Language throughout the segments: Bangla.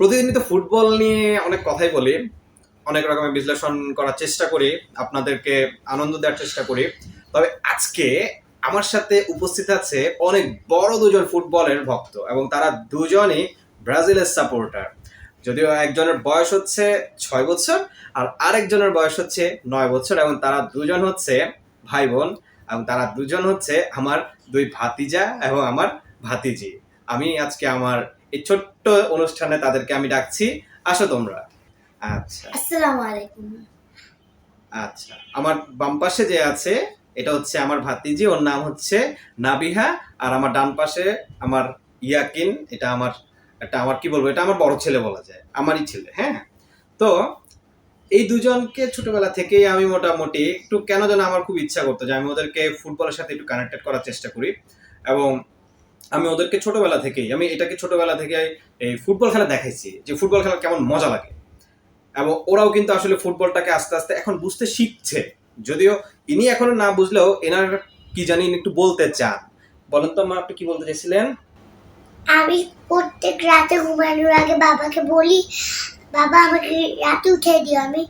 প্রতিদিনই তো ফুটবল নিয়ে অনেক কথাই বলি, অনেক রকমের বিশ্লেষণ করার চেষ্টা করি, আপনাদেরকে আনন্দ দেওয়ার চেষ্টা করি। তবে আজকে আমার সাথে উপস্থিত আছে অনেক বড় দুজন ফুটবলের ভক্ত এবং তারা দুজনই ব্রাজিলের সাপোর্টার। যদিও একজনের বয়স হচ্ছে 6 বছর আর আরেকজনের বয়স হচ্ছে 9 বছর, এবং তারা দুজন হচ্ছে ভাই বোন, এবং তারা দুজন হচ্ছে আমার দুই ভাতিজা এবং আমার ভাতিজি। আমি আজকে আমার এই ছোট্ট অনুষ্ঠানে তাদেরকে আমি ডাকছি, আসো তোমরা। আচ্ছা আসসালামু আলাইকুম। আচ্ছা, আমার বাম পাশে যে আছে এটা হচ্ছে আমার ভাতিজি, ওর নাম হচ্ছে নাবিহা। আর আমার ডান পাশে আমার ইয়াকিন, এটা আমার কি বলবো, এটা আমার বড় ছেলে বলা যায়, আমারই ছেলে। হ্যাঁ, তো এই দুজনকে ছোটবেলা থেকেই আমি মোটামুটি একটু কেন যেন আমার খুব ইচ্ছা করতো যে আমি ওদেরকে ফুটবলের সাথে একটু কানেক্টেড করার চেষ্টা করি। এবং আমি ওদেরকে ছোটবেলা থেকে এই ফুটবল খেলা দেখাইছি যে ফুটবল খেলা কেমন মজা লাগে। এবং ওরাও কিন্তু আসলে ফুটবলটাকে আস্তে আস্তে এখন বুঝতে শিখছে, যদিও ইনি এখনো না বুঝলেও এনার কি জানি একটু বলতে চান। বলেন তো মা, আপনি কি বলতে চাইছিলেন? আমি প্রত্যেক রাতে ঘুমানোর আগে বাবাকে বলি, বাবা আমাকে রাতে উঠে দিও, আমি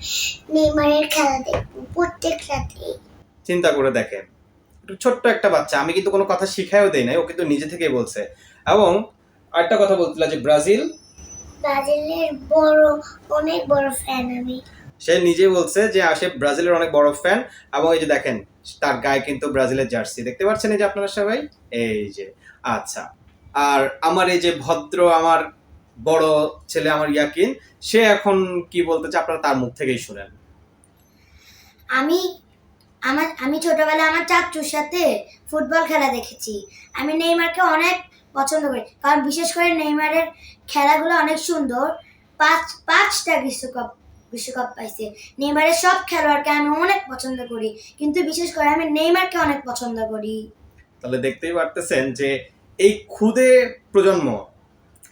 নেইমারের খেলা দেখবো প্রত্যেক রাতে। চিন্তা করে দেখেন, একটু ছোট্ট একটা বাচ্চা, আমি কিন্তু কোনো কথা শিখাইও দেই নাই, ও কিন্তু নিজে থেকেই বলছে। এবং আরেকটা কথা বলছিল যে ব্রাজিলের অনেক বড় ফ্যান আমি। সে নিজে বলছে যে সে ব্রাজিলের অনেক বড় ফ্যান। এবং এই যে দেখেন, তার গায়ে কিন্তু ব্রাজিলের জার্সি দেখতে পাচ্ছেন, এই যে আপনারা সবাই, এই যে। আচ্ছা, আর আমার এই যে ভদ্র আমার বড় ছেলে আমার ইয়াকিন, সে এখন কি বলতে চায় আপনারা তার মুখ থেকেই শুনেন। আমি আমি ছোটবেলায় আমার চাচুর সাথে ফুটবল খেলা দেখেছি। আমি নেইমারকে অনেক পছন্দ করি, কারণ বিশেষ করে নেইমারের খেলাগুলো অনেক সুন্দর। পাঁচটা বিশ্বকাপ পাইছে। নেইমারের সব খেলোয়াড়কে আমি অনেক পছন্দ করি, কিন্তু বিশেষ করে আমি নেইমারকে অনেক পছন্দ করি। তাহলে দেখতেই পারতেছেন যে এই ক্ষুদে প্রজন্ম,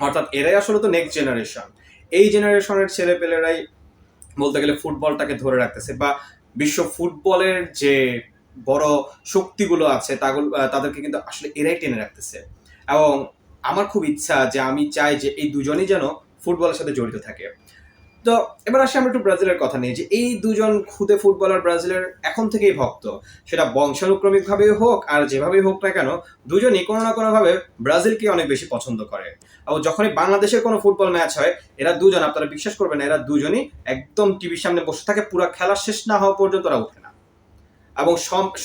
অর্থাৎ এরাই আসলে তো নেক্সট জেনারেশন। এই জেনারেশনের ছেলেপেলেরাই বলতে গেলে ফুটবলটাকে ধরে রাখতেছে, বা বিশ্ব ফুটবলের যে বড় শক্তিগুলো আছে তাদেরকে কিন্তু আসলে এরাই টেনে রাখতেছে। এবং আমার খুব ইচ্ছা যে আমি চাই যে এই দুজনই যেন ফুটবলের সাথে জড়িত থাকে। তো এবার আসি আমরা একটু ব্রাজিলের কথা নিয়ে, যে এই দুজন খুদে ফুটবলার ব্রাজিলের এখন থেকেই ভক্ত, সেটা বংশানুক্রমিক ভাবেই হোক আর যেভাবেই হোক না কেন, দুজনই কোনো না কোনো ভাবে ব্রাজিলকে অনেক বেশি পছন্দ করে। এবং যখনই বাংলাদেশের কোনো ফুটবল ম্যাচ হয়, এরা দুজন, আপনারা বিশ্বাস করবেন না, এরা দুজনই একদম টিভির সামনে বসে থাকে, পুরো খেলা শেষ না হওয়া পর্যন্ত ওরা ওঠে না। এবং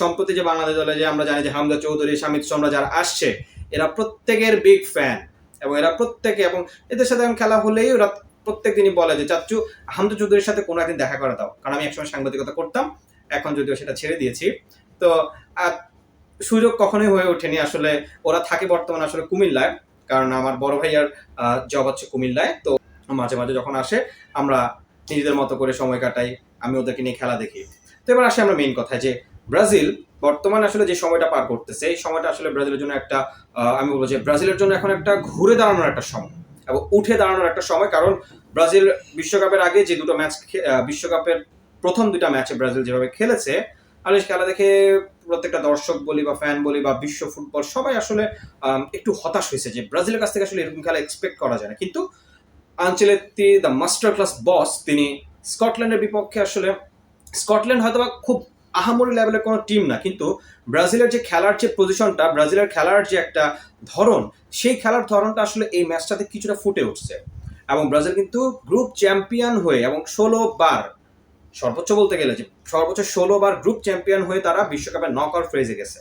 সম্প্রতি যে বাংলাদেশ দলে যে আমরা জানি যে হামজা চৌধুরী, শামিদ সোমরা যারা আসছে, এরা প্রত্যেকের বিগ ফ্যান। এবং এরা প্রত্যেকে, এবং এদের সাথে খেলা হলেই ওরা প্রত্যেক দিনই বলে যে চাচ্চু হামজা চৌধুরীর সাথে কোনো একদিন দেখা করে দাও, কারণ আমি একসময় সাংবাদিকতা করতাম, এখন যদিও সেটা ছেড়ে দিয়েছি। তো সুযোগ কখনোই হয়ে ওঠেনি আসলে। ওরা থাকে বর্তমানে আসলে কুমিল্লায়, কারণ আমার বড় ভাইয়ার জব হচ্ছে কুমিল্লায়। তো মাঝে মাঝে যখন আসে আমরা নিজেদের মতো করে সময় কাটাই, আমি ওদেরকে নিয়ে খেলা দেখি। তো এবার আসি আমরা মেইন কথায়, যে ব্রাজিল বর্তমানে আসলে যে সময়টা পার করতেছে, এই সময়টা আসলে ব্রাজিলের জন্য একটা আমি বলবো যে ব্রাজিলের জন্য এখন একটা ঘুরে দাঁড়ানোর একটা সময় এবং উঠে দাঁড়ানোর একটা সময়। কারণ ব্রাজিল বিশ্বকাপের আগে যে দুটো ম্যাচ, বিশ্বকাপের প্রথম দুটা ম্যাচে ব্রাজিল যেভাবে খেলেছে, আর খেলা দেখে প্রত্যেকটা দর্শক বলি বা ফ্যান বলি বা বিশ্ব ফুটবল সবাই আসলে একটু হতাশ হয়েছে যে ব্রাজিলের কাছ থেকে আসলে এরকম খেলা এক্সপেক্ট করা যায় না। কিন্তু আনচেলত্তি দ্য মাস্টার ক্লাস বস, তিনি স্কটল্যান্ডের বিপক্ষে আসলে, স্কটল্যান্ড হয়তো খুব আহামরি লেভেলের কোনো টিম না, কিন্তু ব্রাজিলের যে খেলার যে পজিশনটা, ব্রাজিলের খেলার যে একটা ধরন, সেই খেলার ধরনটা আসলে এই ম্যাচটাতে কিছুটা ফুটে উঠছে। এবং ব্রাজিল কিন্তু গ্রুপ চ্যাম্পিয়ন হয়ে এবং 16 বার, সর্বোচ্চ বলতে গেলে যে সর্বোচ্চ 16 বার গ্রুপ চ্যাম্পিয়ন হয়ে তারা বিশ্বকাপের নক আউট ফেজে গেছে।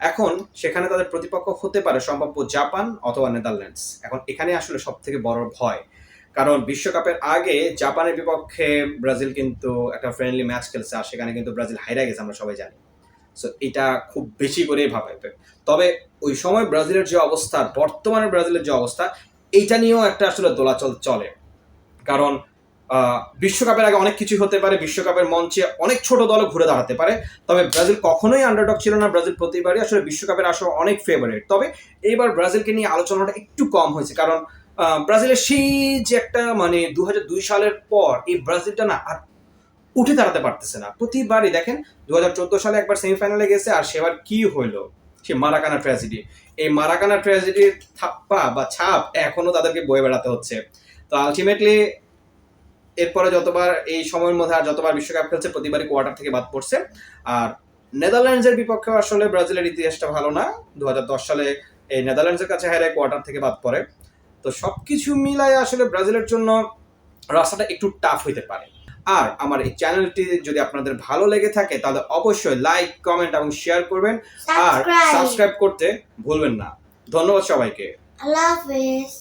এখন সেখানে তাদের প্রতিপক্ষ হতে পারে সম্ভাব্য জাপান অথবা নেদারল্যান্ডস। এখন এখানে আসলে সব থেকে বড় ভয়, কারণ বিশ্বকাপের আগে জাপানের বিপক্ষে ব্রাজিল কিন্তু একটা ফ্রেন্ডলি ম্যাচ খেলছে, আর সেখানে কিন্তু ব্রাজিল হাইরা গেছে, আমরা সবাই জানি। সো এটা খুব বেশি করেই ভাবাইবে। তবে ওই সময় ব্রাজিলের যে অবস্থা, বর্তমানে ব্রাজিলের যে অবস্থা, এইটা নিয়েও একটা আসলে দোলাচল চলে। কারণ বিশ্বকাপের আগে অনেক কিছু হতে পারে, বিশ্বকাপের মঞ্চে অনেক ছোট দলও ঘুরে দাঁড়াতে পারে। তবে ব্রাজিল কখনোই আন্ডারডগ ছিল না, ব্রাজিল প্রতিবারই আসলে বিশ্বকাপের আসলে অনেক ফেভারিট। তবে এইবার ব্রাজিলকে নিয়ে আলোচনাটা একটু কম হয়েছে, কারণ ব্রাজিলের সেই যে একটা মানে 2002 সালের পর এই ব্রাজিলটা না আর উঠে দাঁড়াতে পারতেছে না। প্রতিবারই দেখেন 2014 সালে একবার সেমিফাইনালে গেছে, আর সেবার কি হইলো, সে মারাকানা ট্র্যাজেডি। এই মারাকানা ট্র্যাজেডির থাপ্পা বা ছাপ এখনো তাদেরকে বয়ে বেড়াতে হচ্ছে। তো আলটিমেটলি এরপরে যতবার এই সময়ের মধ্যে আর যতবার বিশ্বকাপ খেলছে প্রতিবারই কোয়ার্টার থেকে বাদ পড়ছে। আর নেদারল্যান্ডসের বিপক্ষে আসলে ব্রাজিলের ইতিহাসটা ভালো না, 2010 সালে এই নেদারল্যান্ডসের কাছে হেরে কোয়ার্টার থেকে বাদ পড়ে। তো সবকিছু মিলায় আসলে ব্রাজিলের জন্য রাস্তাটা একটু টাফ হইতে পারে। আর আমার এই চ্যানেলটি যদি আপনাদের ভালো লেগে থাকে তাহলে অবশ্যই লাইক, কমেন্ট এবং শেয়ার করবেন, আর সাবস্ক্রাইব করতে ভুলবেন না। ধন্যবাদ সবাইকে। আল্লাহ হাফেজ।